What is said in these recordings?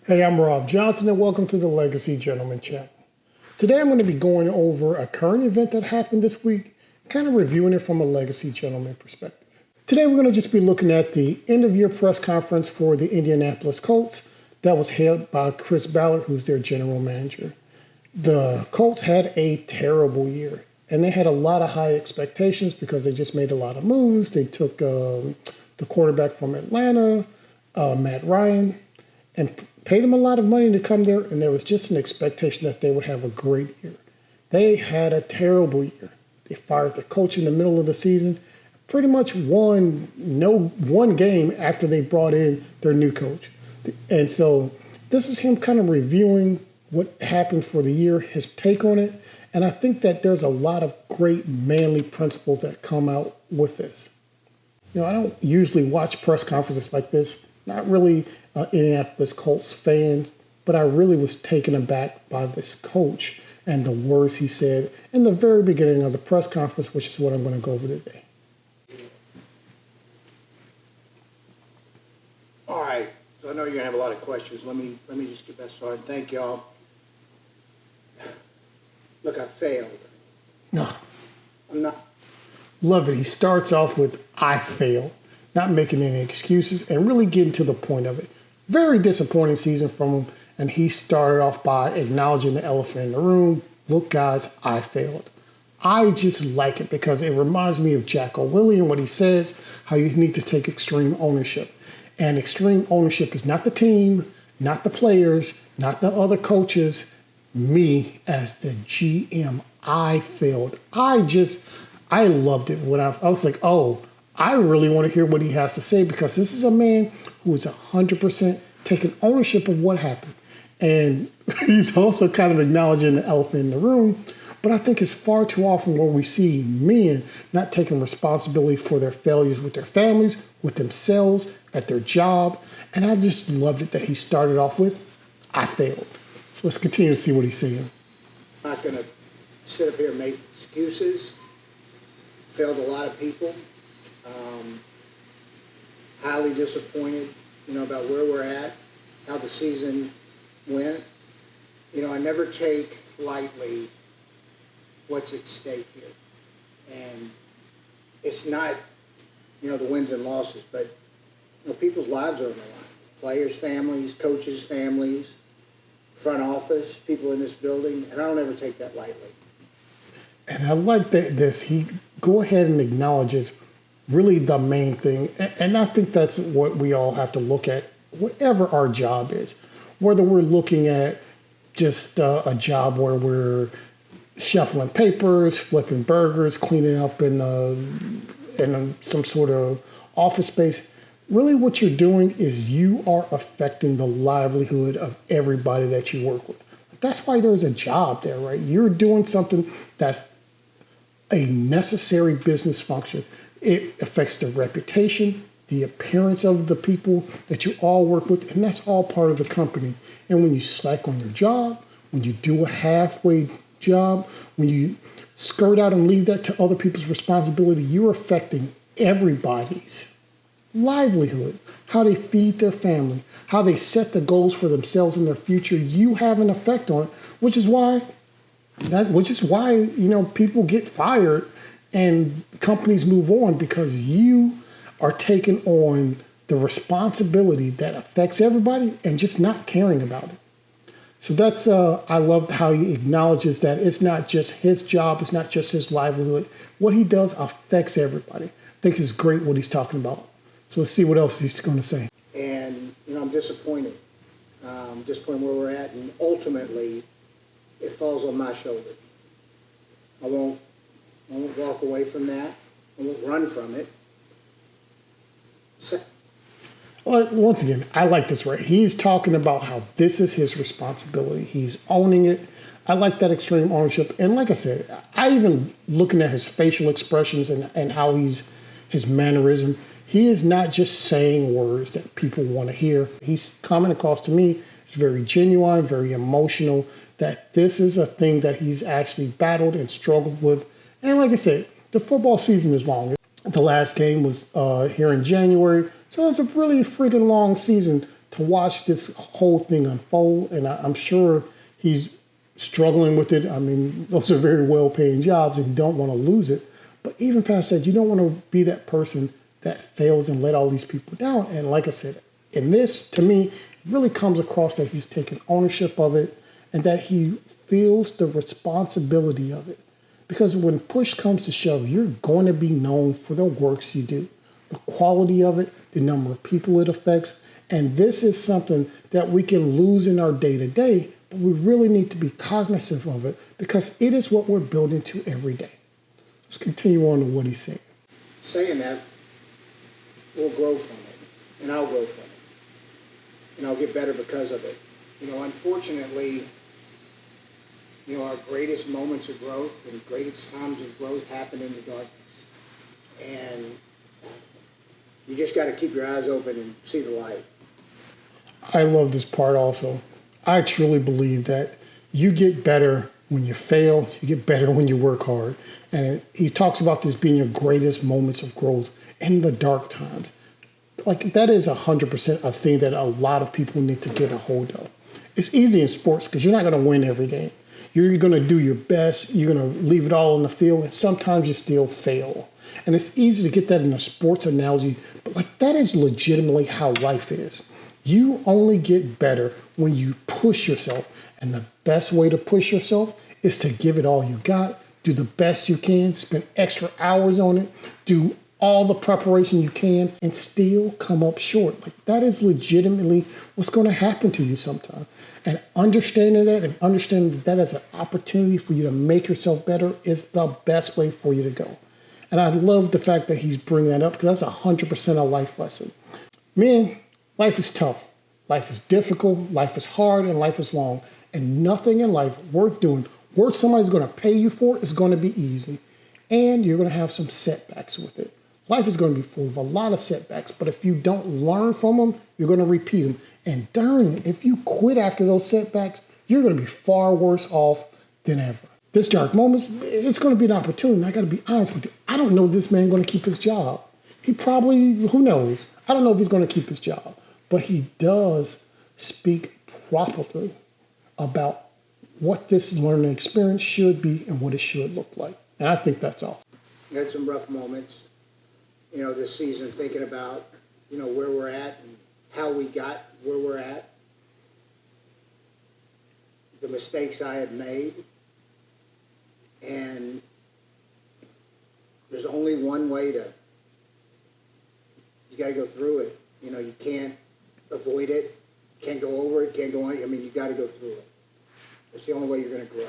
Hey, I'm Rob Johnson, and welcome to the Legacy Gentleman Channel. Today I'm going to be going over a current event that happened this week, kind of reviewing it from a Legacy Gentleman perspective. Today we're going to just be looking at the end-of-year press conference for the Indianapolis Colts that was held by Chris Ballard, who's their general manager. The Colts had a terrible year, and they had a lot of high expectations because they just made a lot of moves. They took the quarterback from Atlanta, Matt Ryan, and paid him a lot of money to come there, and there was just an expectation that they would have a great year. They had a terrible year. They fired their coach in the middle of the season, pretty much won one game after they brought in their new coach. And so this is him kind of reviewing what happened for the year, his take on it, and I think that there's a lot of great manly principles that come out with this. You know, I don't usually watch press conferences like this, not really Indianapolis Colts fans, but I really was taken aback by this coach and the words he said in the very beginning of the press conference, which is what I'm going to go over today. All right, so I know you're going to have a lot of questions. Let me just get that started. Thank y'all. Look, I failed. No. I'm not. Love it. He starts off with, I failed, not making any excuses and really getting to the point of it. Very disappointing season from him, and he started off by acknowledging the elephant in the room. Look, guys, I failed. I just like it because it reminds me of Jacko Willie and what he says, how you need to take extreme ownership. And extreme ownership is not the team, not the players, not the other coaches, me as the GM. I failed. I loved it when I was like, oh, I really want to hear what he has to say because this is a man who is 100% taking ownership of what happened. And he's also kind of acknowledging the elephant in the room. But I think it's far too often where we see men not taking responsibility for their failures with their families, with themselves, at their job. And I just loved it that he started off with, I failed. So let's continue to see what he's saying. I'm not going to sit up here and make excuses. Failed a lot of people. Highly disappointed, about where we're at, how the season went. I never take lightly what's at stake here. And it's not, the wins and losses, but, people's lives are on the line. Players' families, coaches' families, front office, people in this building, and I don't ever take that lightly. And I like that he go ahead and acknowledges really the main thing. And I think that's what we all have to look at, whatever our job is. Whether we're looking at just a job where we're shuffling papers, flipping burgers, cleaning up in some sort of office space. Really what you're doing is you are affecting the livelihood of everybody that you work with. That's why there's a job there, right? You're doing something that's a necessary business function. It affects the reputation, the appearance of the people that you all work with, and that's all part of the company. And when you slack on your job, when you do a halfway job, when you skirt out and leave that to other people's responsibility, you're affecting everybody's livelihood, how they feed their family, how they set the goals for themselves in their future. You have an effect on it, which is why people get fired and companies move on, because you are taking on the responsibility that affects everybody and just not caring about it. So that's I love how he acknowledges that it's not just his job, it's not just his livelihood. What he does affects everybody. I think it's great what he's talking about. So let's see what else he's going to say. And, I'm disappointed. Disappointed where we're at, and ultimately, it falls on my shoulders. I won't walk away from that. I won't run from it. Well, once again, I like this, right? He's talking about how this is his responsibility. He's owning it. I like that extreme ownership. And like I said, I even looking at his facial expressions and how his mannerism, he is not just saying words that people want to hear. He's coming across to me as very genuine, very emotional, that this is a thing that he's actually battled and struggled with. And like I said, the football season is long. The last game was here in January. So it's a really freaking long season to watch this whole thing unfold, and I'm sure he's struggling with it. I mean, those are very well-paying jobs, and you don't want to lose it. But even past that, you don't want to be that person that fails and let all these people down. And like I said, in this, to me, it really comes across that he's taken ownership of it and that he feels the responsibility of it. Because when push comes to shove, you're going to be known for the works you do, the quality of it, the number of people it affects. And this is something that we can lose in our day-to-day, but we really need to be cognizant of it because it is what we're building to every day. Let's continue on to what he's saying. Saying that, we'll grow from it, and I'll grow from it, and I'll get better because of it. Unfortunately, our greatest moments of growth and greatest times of growth happen in the darkness. And you just got to keep your eyes open and see the light. I love this part also. I truly believe that you get better when you fail, you get better when you work hard. And he talks about this being your greatest moments of growth in the dark times. Like that is 100% a thing that a lot of people need to get a hold of. It's easy in sports because you're not going to win every game. You're going to do your best. You're going to leave it all on the field. And sometimes you still fail. And it's easy to get that in a sports analogy. But like that is legitimately how life is. You only get better when you push yourself. And the best way to push yourself is to give it all you got. Do the best you can. Spend extra hours on it. Do all the preparation you can and still come up short. Like that is legitimately what's going to happen to you sometime. And understanding that and understanding that that is an opportunity for you to make yourself better is the best way for you to go. And I love the fact that he's bringing that up because that's 100% a life lesson. Man, life is tough. Life is difficult. Life is hard and life is long. And nothing in life worth doing, worth somebody's going to pay you for, is going to be easy. And you're going to have some setbacks with it. Life is going to be full of a lot of setbacks, but if you don't learn from them, you're going to repeat them. And darn it, if you quit after those setbacks, you're going to be far worse off than ever. This dark moment, it's going to be an opportunity. I got to be honest with you. I don't know if this man's going to keep his job. He probably, who knows? I don't know if he's going to keep his job. But he does speak properly about what this learning experience should be and what it should look like. And I think that's awesome. You had some rough moments, this season, thinking about, where we're at and how we got where we're at, the mistakes I had made, and there's only one way you got to go through it. You can't avoid it, can't go over it, can't go on. You got to go through it. It's the only way you're going to grow.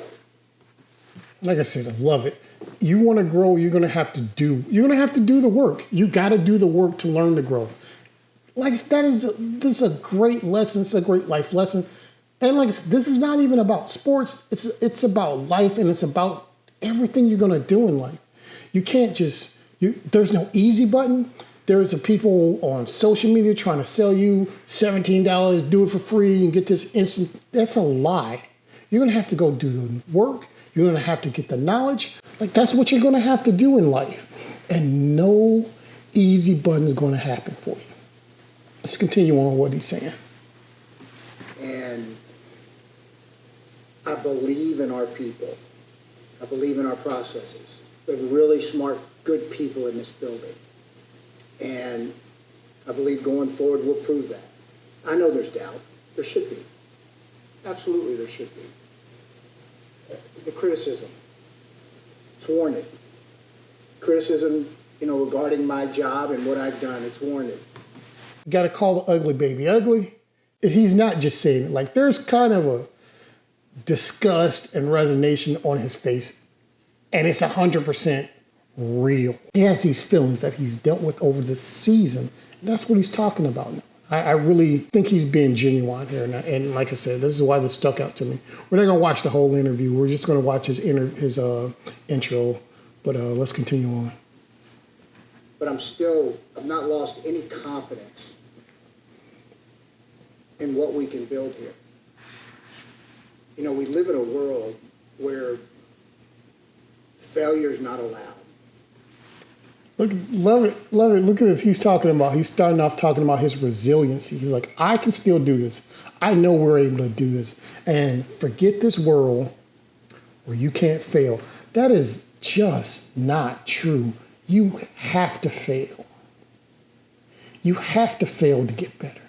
Like I said, I love it. You want to grow, you're going to have to do the work. You got to do the work to learn to grow. This is a great lesson. It's a great life lesson. And this is not even about sports. It's about life, and it's about everything you're going to do in life. You can't there's no easy button. There's people on social media trying to sell you $17, do it for free and get this instant. That's a lie. You're going to have to go do the work. You're going to have to get the knowledge. That's what you're going to have to do in life. And no easy button is going to happen for you. Let's continue on what he's saying. And I believe in our people. I believe in our processes. We have really smart, good people in this building. And I believe going forward we'll prove that. I know there's doubt. There should be. Absolutely there should be. The criticism. It's warranted. Criticism, regarding my job and what I've done, it's warranted. You got to call the ugly baby ugly. He's not just saying it. There's kind of a disgust and resignation on his face, and it's 100% real. He has these feelings that he's dealt with over the season. And that's what he's talking about now. I really think he's being genuine here. And like I said, this is why this stuck out to me. We're not going to watch the whole interview. We're just going to watch his intro. But let's continue on. But I've not lost any confidence in what we can build here. We live in a world where failure is not allowed. Look, love it, love it. Look at this. He's starting off talking about his resiliency. He's like, I can still do this. I know we're able to do this. And forget this world where you can't fail. That is just not true. You have to fail. You have to fail to get better.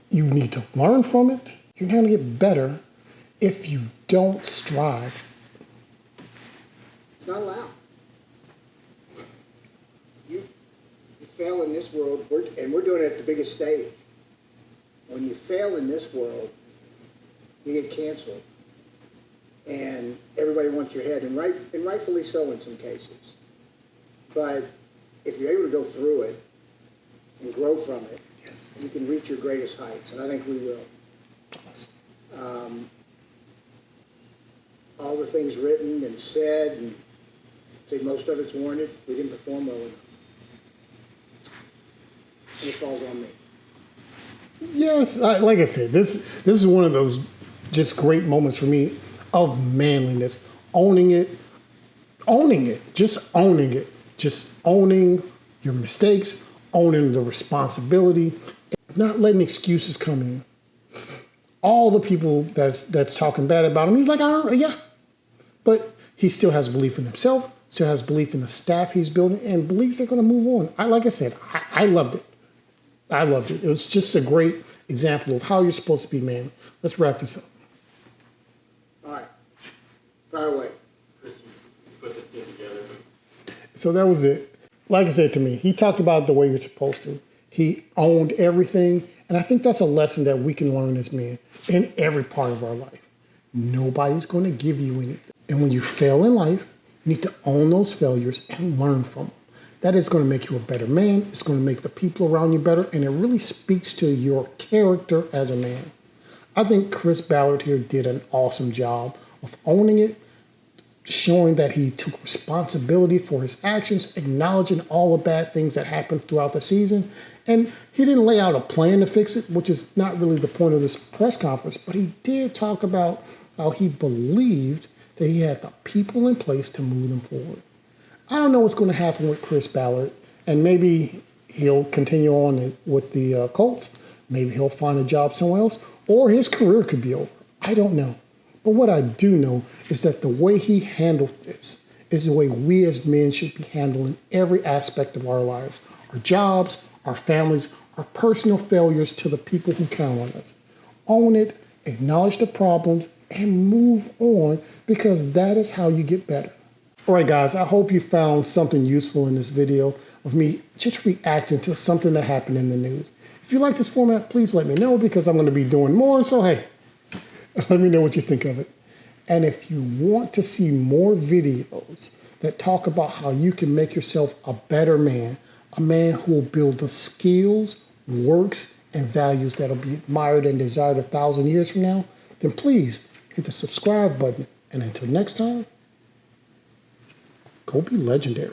You need to learn from it. You're not going to get better if you don't strive. It's not allowed. You fail in this world, and we're doing it at the biggest stage. When you fail in this world, you get canceled. And everybody wants your head, and rightfully so in some cases. But if you're able to go through it and grow from it, Yes. you can reach your greatest heights, and I think we will. All the things written and said, and I think most of it's warranted, we didn't perform well enough. And it falls on me. Yes, like I said, this is one of those just great moments for me of manliness, owning it, just owning your mistakes, owning the responsibility, not letting excuses come in. All the people that's talking bad about him, he's like, yeah, but he still has belief in himself, still has belief in the staff he's building, and believes they're going to move on. Like I said, I loved it. I loved it. It was just a great example of how you're supposed to be, man. Let's wrap this up. All right. Fire away. Chris, you put this team together. So that was it. Like I said to me, he talked about the way you're supposed to. He owned everything. And I think that's a lesson that we can learn as men in every part of our life. Nobody's going to give you anything. And when you fail in life, you need to own those failures and learn from them. That is going to make you a better man. It's going to make the people around you better. And it really speaks to your character as a man. I think Chris Ballard here did an awesome job of owning it, showing that he took responsibility for his actions, acknowledging all the bad things that happened throughout the season. And he didn't lay out a plan to fix it, which is not really the point of this press conference, but he did talk about how he believed that he had the people in place to move them forward. I don't know what's going to happen with Chris Ballard, and maybe he'll continue on with the Colts. Maybe he'll find a job somewhere else, or his career could be over. I don't know. But what I do know is that the way he handled this is the way we as men should be handling every aspect of our lives, our jobs, our families, our personal failures to the people who count on us. Own it, acknowledge the problems, and move on, because that is how you get better. All right, guys, I hope you found something useful in this video of me just reacting to something that happened in the news. If you like this format, please let me know, because I'm going to be doing more. So, hey, let me know what you think of it. And if you want to see more videos that talk about how you can make yourself a better man, a man who will build the skills, works, and values that will be admired and desired 1,000 years from now, then please hit the subscribe button. And until next time, go be legendary.